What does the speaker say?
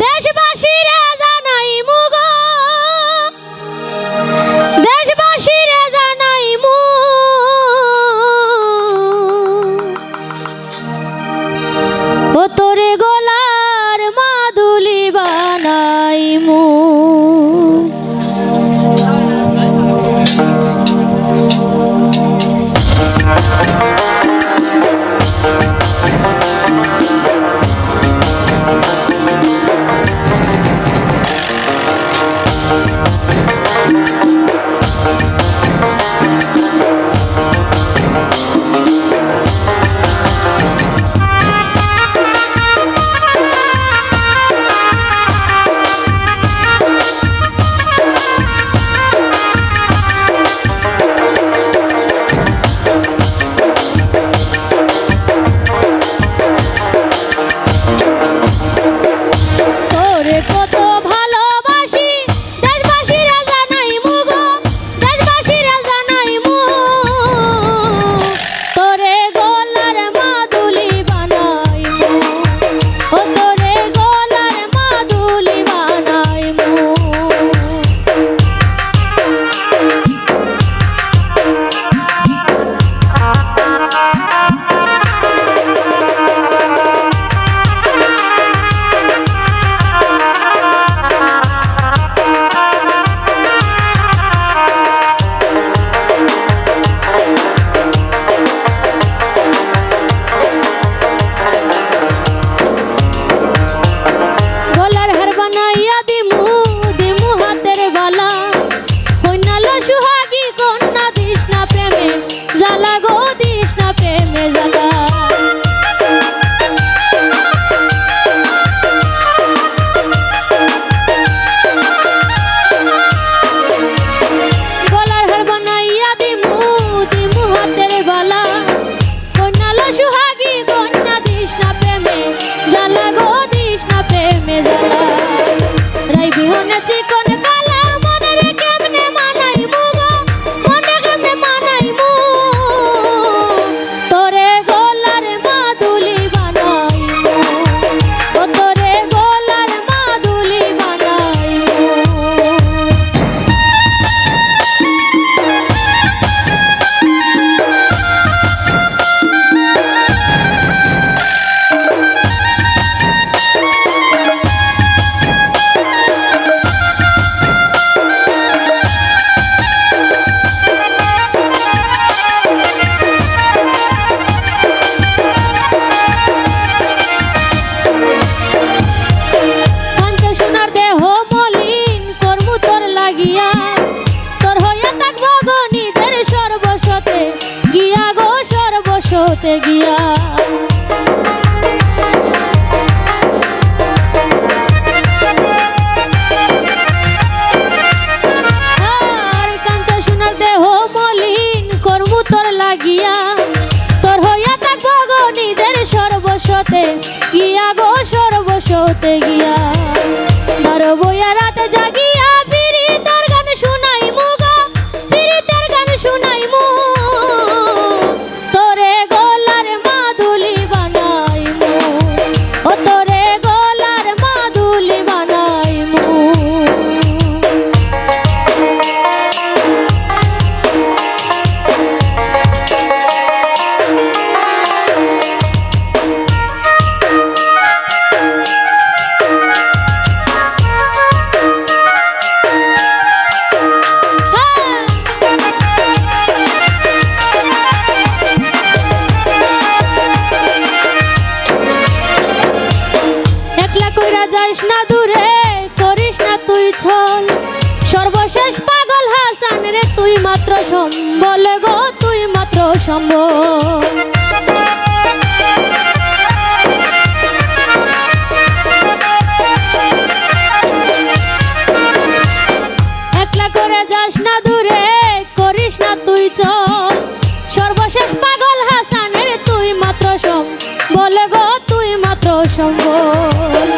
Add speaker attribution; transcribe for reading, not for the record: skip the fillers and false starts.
Speaker 1: দেশবাসীরে জানাই মুগো, দেশবাসীরে জানাই মু ও তোরে গলার মাদুলি বানাই মু। গিয়া আর কাঞ্চা সোনার দেহ মলিন কর্ম তোর লাগিয়া তোর হইয়া থাকবো গো নিজের সর্বস্বতে গিয়া গো সর্বস্বতে গিয়া তার বইয়া রাতে জাগিয়া পিরি তার গান শুনাই মু গো পিরি তার গান শুনাই মু তোরে গলার মাদুলি বানাই মু ও তোরে গলার মাদুলি বানাই মু যাইস না দূরে করিস না তুই ছল সর্বশেষ পাগল হাসান রে তুই মাত্র সম্বল গো তুই মাত্র সম্বল একলা করে যাস না দূরে করিস না তুই ছল সর্বশেষ পাগল হাসান রে তুই মাত্র সম্বল গো তুই মাত্র সম্বল